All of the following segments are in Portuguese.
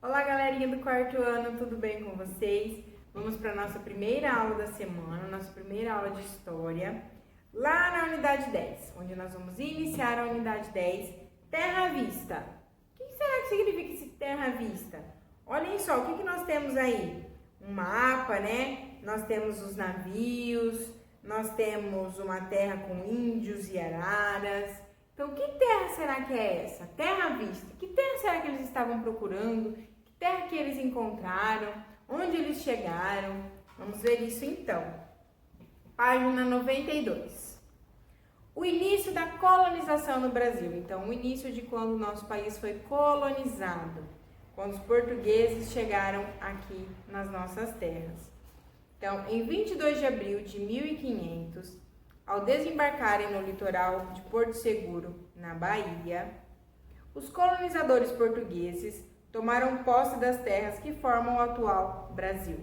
Olá, galerinha do quarto ano, tudo bem com vocês? Vamos para a nossa primeira aula da semana, nossa primeira aula de história, lá na unidade 10, onde nós vamos iniciar a unidade 10, Terra à Vista. O que será que significa esse Terra à Vista? Olhem só, o que nós temos aí? Um mapa, né? Nós temos os navios, nós temos uma terra com índios e araras. Então, que terra será que é essa? Terra à Vista. Que terra será que eles estavam procurando? Que terra que eles encontraram? Onde eles chegaram? Vamos ver isso então. Página 92. O início da colonização no Brasil. Então, o início de quando o nosso país foi colonizado. Quando os portugueses chegaram aqui nas nossas terras. Então, em 22 de abril de 1500, ao desembarcarem no litoral de Porto Seguro, na Bahia, os colonizadores portugueses tomaram posse das terras que formam o atual Brasil.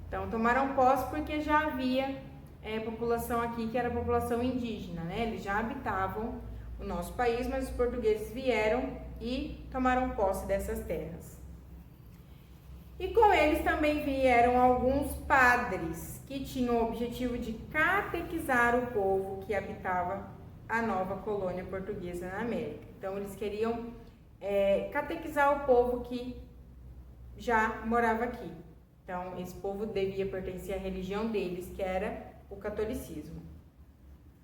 Então, tomaram posse porque já havia população aqui que era a população indígena, né? Eles já habitavam o nosso país, mas os portugueses vieram e tomaram posse dessas terras. E com eles também vieram alguns padres que tinham o objetivo de catequizar o povo que habitava a nova colônia portuguesa na América. Então, eles queriam catequizar o povo que já morava aqui. Então, esse povo devia pertencer à religião deles, que era o catolicismo.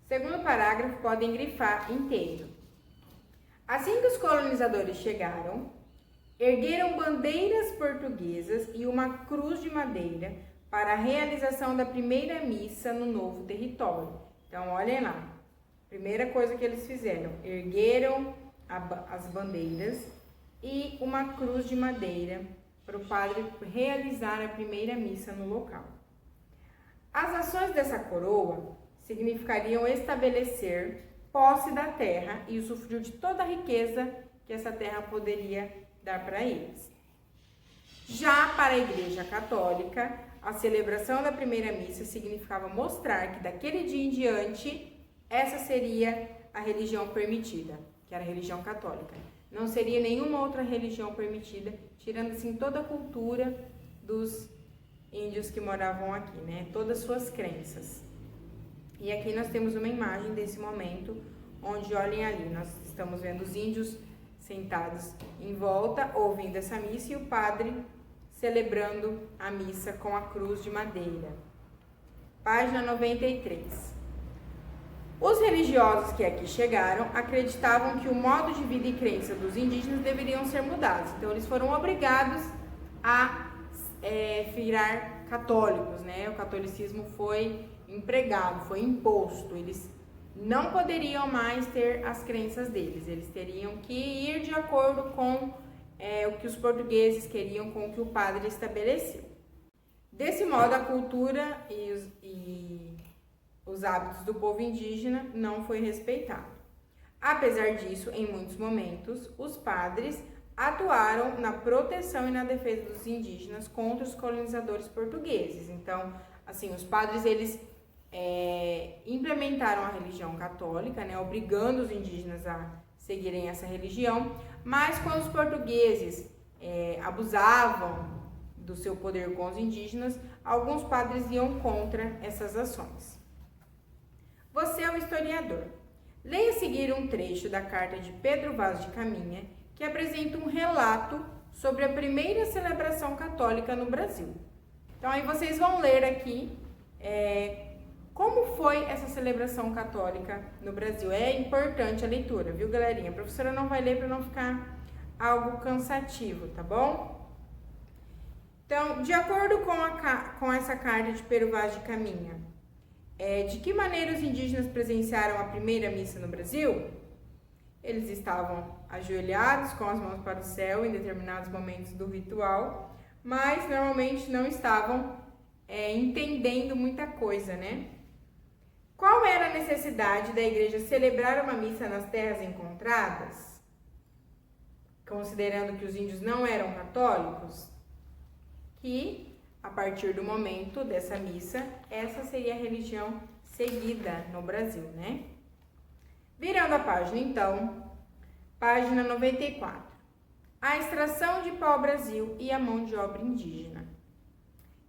Segundo parágrafo, podem grifar inteiro. Assim que os colonizadores chegaram, ergueram bandeiras portuguesas e uma cruz de madeira para a realização da primeira missa no novo território. Então, olhem lá. Primeira coisa que eles fizeram, ergueram as bandeiras e uma cruz de madeira para o padre realizar a primeira missa no local. As ações dessa coroa significariam estabelecer posse da terra e usufruir de toda a riqueza que essa terra poderia dar para eles. Já para a Igreja Católica, a celebração da primeira missa significava mostrar que daquele dia em diante, essa seria a religião permitida, que era a religião católica. Não seria nenhuma outra religião permitida, tirando assim toda a cultura dos índios que moravam aqui, né? Todas as suas crenças. E aqui nós temos uma imagem desse momento, onde olhem ali, nós estamos vendo os índios sentados em volta, ouvindo essa missa e o padre celebrando a missa com a cruz de madeira. Página 93. Os religiosos que aqui chegaram acreditavam que o modo de vida e crença dos indígenas deveriam ser mudados. Então, eles foram obrigados a virar católicos, né? O catolicismo foi empregado, foi imposto. Eles não poderiam mais ter as crenças deles. Eles teriam que ir de acordo com o que os portugueses queriam, com o que o padre estabeleceu. Desse modo, a cultura e os hábitos do povo indígena não foi respeitado. Apesar disso, em muitos momentos, os padres atuaram na proteção e na defesa dos indígenas contra os colonizadores portugueses. Então, assim, os padres, eles implementaram a religião católica, né, obrigando os indígenas a seguirem essa religião, mas quando os portugueses abusavam do seu poder com os indígenas, alguns padres iam contra essas ações. Você é um historiador. Leia a seguir um trecho da carta de Pedro Vaz de Caminha, que apresenta um relato sobre a primeira celebração católica no Brasil. Então, aí vocês vão ler aqui como foi essa celebração católica no Brasil. É importante a leitura, viu, galerinha? A professora não vai ler para não ficar algo cansativo, tá bom? Então, de acordo com essa carta de Pero Vaz de Caminha, de que maneira os indígenas presenciaram a primeira missa no Brasil? Eles estavam ajoelhados com as mãos para o céu em determinados momentos do ritual, mas normalmente não estavam entendendo muita coisa, né? Qual era a necessidade da igreja celebrar uma missa nas terras encontradas, considerando que os índios não eram católicos? Que, a partir do momento dessa missa, essa seria a religião seguida no Brasil, né? Virando a página, então, página 94. a extração de pau-brasil e a mão de obra indígena.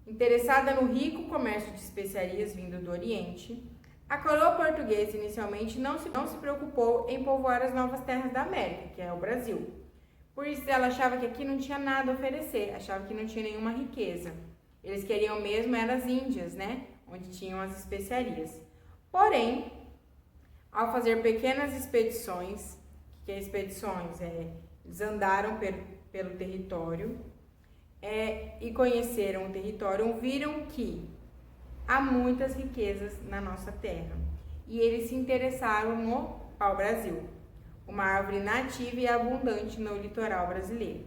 Interessada no rico comércio de especiarias vindo do Oriente, a coroa portuguesa inicialmente não se preocupou em povoar as novas terras da América, que é o Brasil. Por isso ela achava que aqui não tinha nada a oferecer, achava que não tinha nenhuma riqueza. Eles queriam mesmo eram as Índias, né? Onde tinham as especiarias. Porém, ao fazer pequenas expedições, que é expedições, eles andaram pelo território e conheceram o território, viram que há muitas riquezas na nossa terra. E eles se interessaram no pau-brasil, uma árvore nativa e abundante no litoral brasileiro.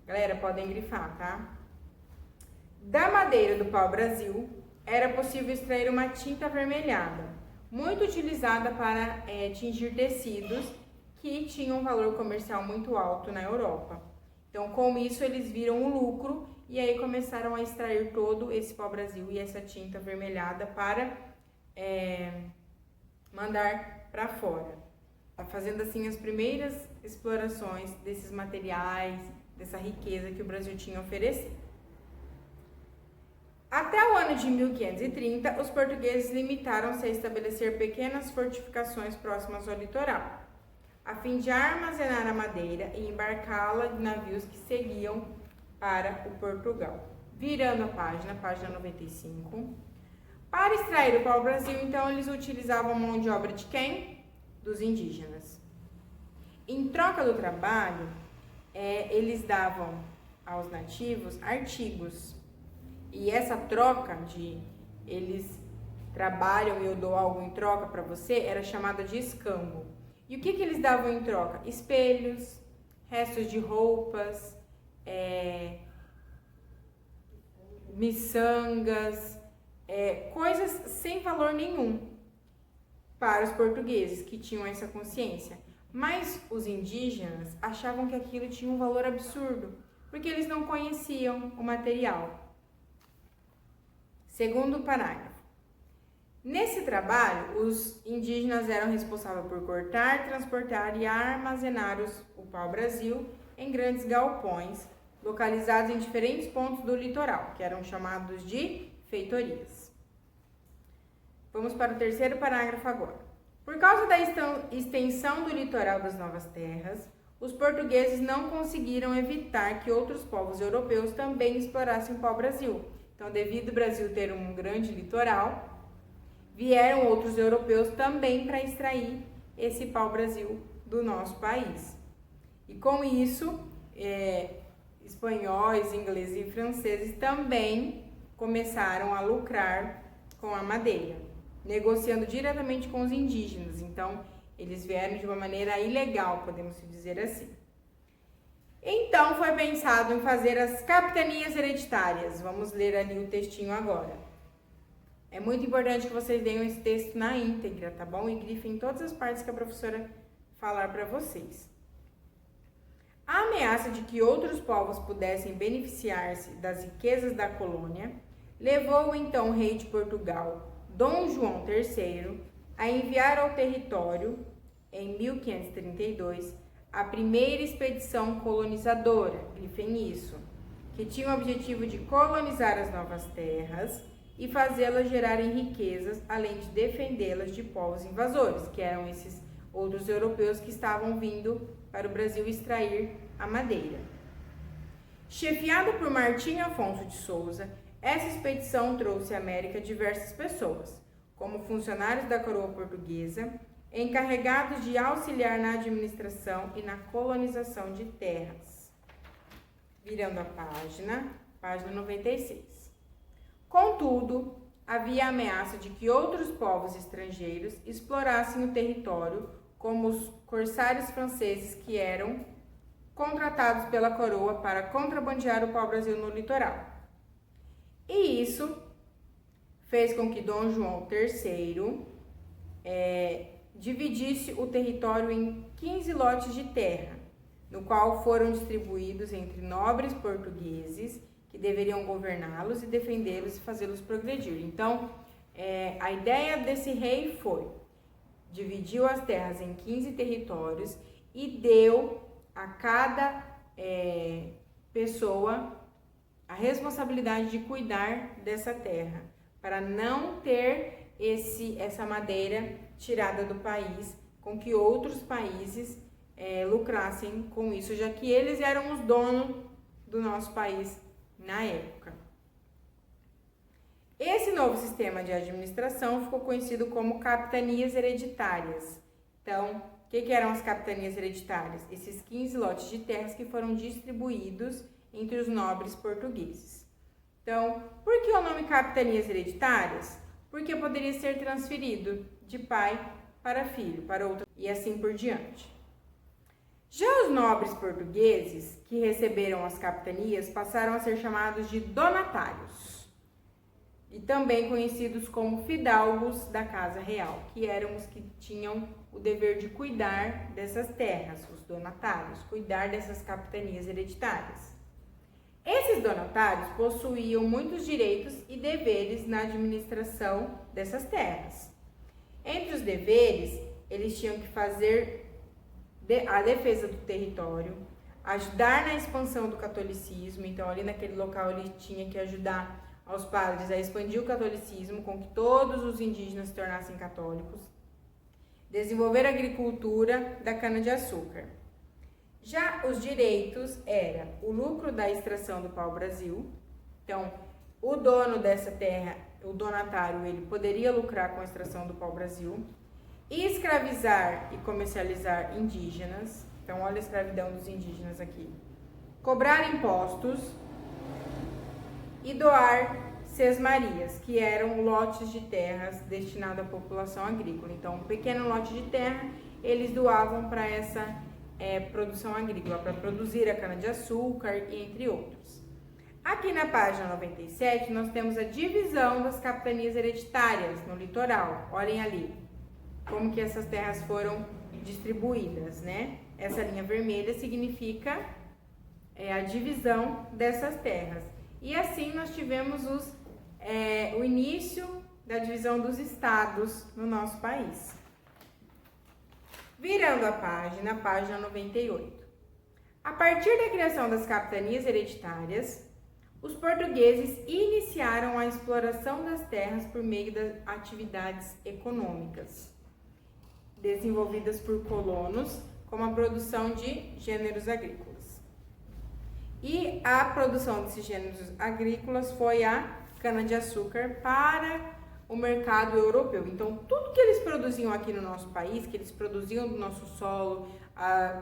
Galera, podem grifar, tá? Da madeira do pau-brasil, era possível extrair uma tinta avermelhada, muito utilizada para tingir tecidos que tinham um valor comercial muito alto na Europa. Então, com isso, eles viram o lucro e aí começaram a extrair todo esse pau-brasil e essa tinta avermelhada para mandar para fora, fazendo assim as primeiras explorações desses materiais, dessa riqueza que o Brasil tinha a oferecer. Até o ano de 1530, os portugueses limitaram-se a estabelecer pequenas fortificações próximas ao litoral, a fim de armazenar a madeira e embarcá-la em navios que seguiam para o Portugal. Virando a página 95. Para extrair o pau-brasil, então, eles utilizavam mão de obra de quem? Dos indígenas. Em troca do trabalho, eles davam aos nativos artigos. E essa troca de eles trabalham e eu dou algo em troca para você era chamada de escambo. E o que eles davam em troca? Espelhos, restos de roupas, miçangas, coisas sem valor nenhum para os portugueses que tinham essa consciência. Mas os indígenas achavam que aquilo tinha um valor absurdo, porque eles não conheciam o material. Segundo parágrafo. Nesse trabalho, os indígenas eram responsáveis por cortar, transportar e armazenar o pau-brasil em grandes galpões, localizados em diferentes pontos do litoral, que eram chamados de feitorias. Vamos para o terceiro parágrafo agora. Por causa da extensão do litoral das novas terras, os portugueses não conseguiram evitar que outros povos europeus também explorassem o pau-brasil. Então, devido ao Brasil ter um grande litoral, vieram outros europeus também para extrair esse pau-brasil do nosso país. E com isso, espanhóis, ingleses e franceses também começaram a lucrar com a madeira, negociando diretamente com os indígenas. Então, eles vieram de uma maneira ilegal, podemos dizer assim. Então, foi pensado em fazer as capitanias hereditárias. Vamos ler ali o textinho agora. É muito importante que vocês leiam esse texto na íntegra, tá bom? E grifem todas as partes que a professora falar para vocês. A ameaça de que outros povos pudessem beneficiar-se das riquezas da colônia levou então o rei de Portugal, Dom João III, a enviar ao território, em 1532, a primeira expedição colonizadora, grifem isso, que tinha o objetivo de colonizar as novas terras e fazê-las gerarem riquezas, além de defendê-las de povos invasores, que eram esses outros europeus que estavam vindo para o Brasil extrair a madeira. Chefiada por Martim Afonso de Souza, essa expedição trouxe à América diversas pessoas, como funcionários da coroa portuguesa, encarregados de auxiliar na administração e na colonização de terras. Virando a página 96. Contudo, havia a ameaça de que outros povos estrangeiros explorassem o território, como os corsários franceses que eram contratados pela coroa para contrabandear o pau-brasil no litoral. E isso fez com que Dom João III dividisse o território em 15 lotes de terra, no qual foram distribuídos entre nobres portugueses que deveriam governá-los e defendê-los e fazê-los progredir. Então, a ideia desse rei dividiu as terras em 15 territórios e deu a cada pessoa a responsabilidade de cuidar dessa terra, para não ter essa madeira tirada do país, com que outros países lucrassem com isso, já que eles eram os donos do nosso país na época. Esse novo sistema de administração ficou conhecido como capitanias hereditárias. Então, o que eram as capitanias hereditárias? Esses 15 lotes de terras que foram distribuídos entre os nobres portugueses. Então, por que o nome capitanias hereditárias? Porque poderia ser transferido de pai para filho, para outro, e assim por diante. Já os nobres portugueses que receberam as capitanias passaram a ser chamados de donatários, e também conhecidos como fidalgos da casa real, que eram os que tinham o dever de cuidar dessas terras, os donatários, cuidar dessas capitanias hereditárias. Esses donatários possuíam muitos direitos e deveres na administração dessas terras. Entre os deveres, eles tinham que fazer a defesa do território, ajudar na expansão do catolicismo. Então, ali naquele local, ele tinha que ajudar aos padres a expandir o catolicismo, com que todos os indígenas se tornassem católicos, desenvolver a agricultura da cana-de-açúcar. Já os direitos era o lucro da extração do pau-brasil. Então, o dono dessa terra, o donatário, ele poderia lucrar com a extração do pau-brasil, escravizar e comercializar indígenas. Então, olha a escravidão dos indígenas aqui. Cobrar impostos e doar sesmarias, que eram lotes de terras destinados à população agrícola. Então, um pequeno lote de terra, eles doavam para essa produção agrícola, para produzir a cana-de-açúcar, entre outros. Aqui na página 97, nós temos a divisão das capitanias hereditárias no litoral. Olhem ali, como que essas terras foram distribuídas, né? Essa linha vermelha significa a divisão dessas terras. E assim nós tivemos o início da divisão dos estados no nosso país. Virando a página 98. A partir da criação das capitanias hereditárias, os portugueses iniciaram a exploração das terras por meio das atividades econômicas desenvolvidas por colonos, como a produção de gêneros agrícolas. E a produção desses gêneros agrícolas foi a cana-de-açúcar para o mercado europeu. Então, tudo que eles produziam aqui no nosso país, que eles produziam do nosso solo,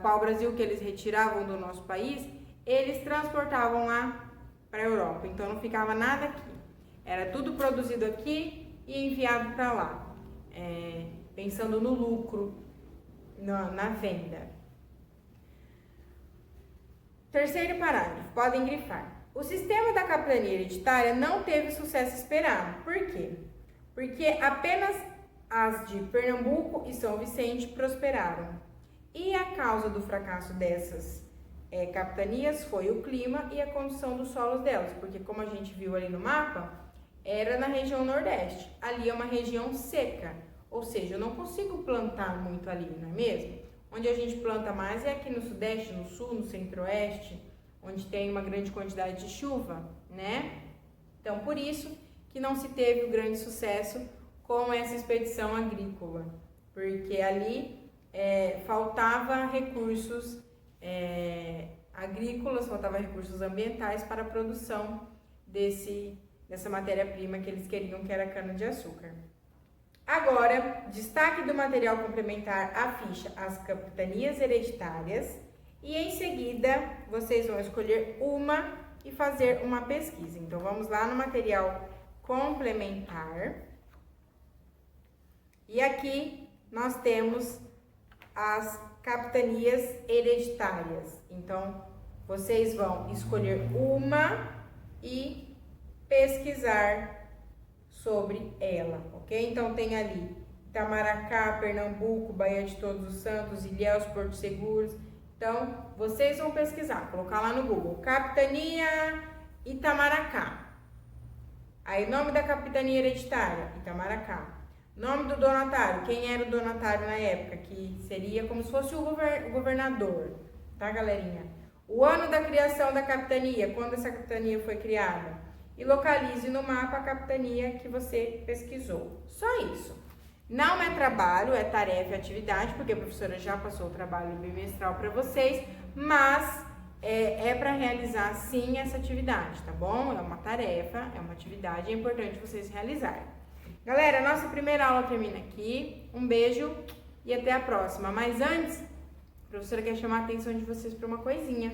pau-brasil que eles retiravam do nosso país, eles transportavam lá para a Europa. Então, não ficava nada aqui. Era tudo produzido aqui e enviado para lá, pensando no lucro, na venda. Terceiro parágrafo, podem grifar. O sistema da capitania hereditária não teve o sucesso esperado. Por quê? Porque apenas as de Pernambuco e São Vicente prosperaram. E a causa do fracasso dessas capitanias foi o clima e a condição dos solos delas, porque como a gente viu ali no mapa, era na região nordeste. Ali é uma região seca, ou seja, eu não consigo plantar muito ali, não é mesmo? Onde a gente planta mais é aqui no sudeste, no sul, no centro-oeste, onde tem uma grande quantidade de chuva, né? Então, por isso que não se teve o grande sucesso com essa expedição agrícola, porque ali faltava recursos agrícolas, faltava recursos ambientais para a produção dessa matéria-prima que eles queriam, que era a cana-de-açúcar. Agora, destaque do material complementar à ficha, as capitanias hereditárias, e em seguida vocês vão escolher uma e fazer uma pesquisa. Então, vamos lá no material complementar. E aqui nós temos as capitanias hereditárias. Então, vocês vão escolher uma e pesquisar sobre ela, ok? Então, tem ali Itamaracá, Pernambuco, Baía de Todos os Santos, Ilhéus, Porto Seguros. Então, vocês vão pesquisar, colocar lá no Google, Capitania Itamaracá. Aí, nome da capitania hereditária, Itamaracá. Nome do donatário, quem era o donatário na época, que seria como se fosse o governador, tá, galerinha? o ano da criação da capitania, quando essa capitania foi criada, e localize no mapa a capitania que você pesquisou. Só isso. Não é trabalho, é tarefa e atividade, porque a professora já passou o trabalho bimestral para vocês, mas é para realizar sim essa atividade, tá bom? É uma tarefa, é uma atividade, é importante vocês realizarem. Galera, nossa primeira aula termina aqui. Um beijo e até a próxima. Mas antes, a professora quer chamar a atenção de vocês para uma coisinha.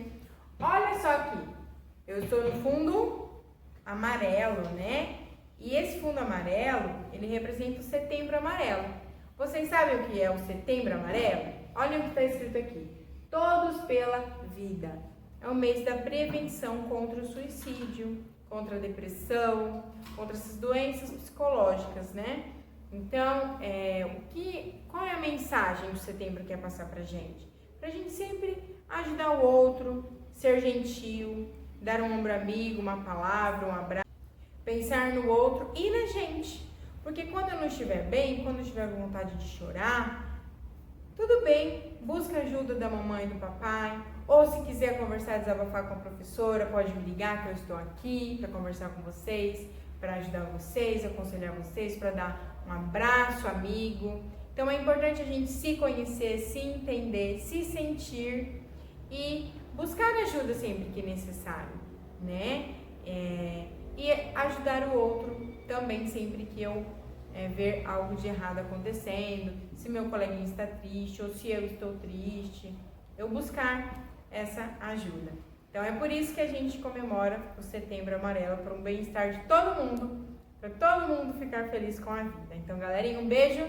Olha só aqui, eu estou no fundo amarelo, né? E esse fundo amarelo, ele representa o Setembro Amarelo. Vocês sabem o que é o Setembro Amarelo? Olha o que está escrito aqui. Todos pela vida. É o mês da prevenção contra o suicídio, contra a depressão, contra essas doenças psicológicas, né? Então, qual é a mensagem do setembro que quer passar pra gente? Pra gente sempre ajudar o outro, ser gentil, dar um ombro amigo, uma palavra, um abraço, pensar no outro e na gente. Porque quando eu não estiver bem, quando eu estiver com vontade de chorar, tudo bem, busca ajuda da mamãe e do papai, ou se quiser conversar, desabafar com a professora, pode me ligar que eu estou aqui para conversar com vocês, para ajudar vocês, aconselhar vocês, para dar um abraço amigo. Então é importante a gente se conhecer, se entender, se sentir e buscar ajuda sempre que necessário, né? E ajudar o outro também sempre que eu ver algo de errado acontecendo, se meu coleguinha está triste ou se eu estou triste, eu buscar essa ajuda. Então é por isso que a gente comemora o Setembro Amarelo, para um bem-estar de todo mundo, para todo mundo ficar feliz com a vida. Então, galerinha, um beijo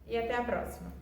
e até a próxima!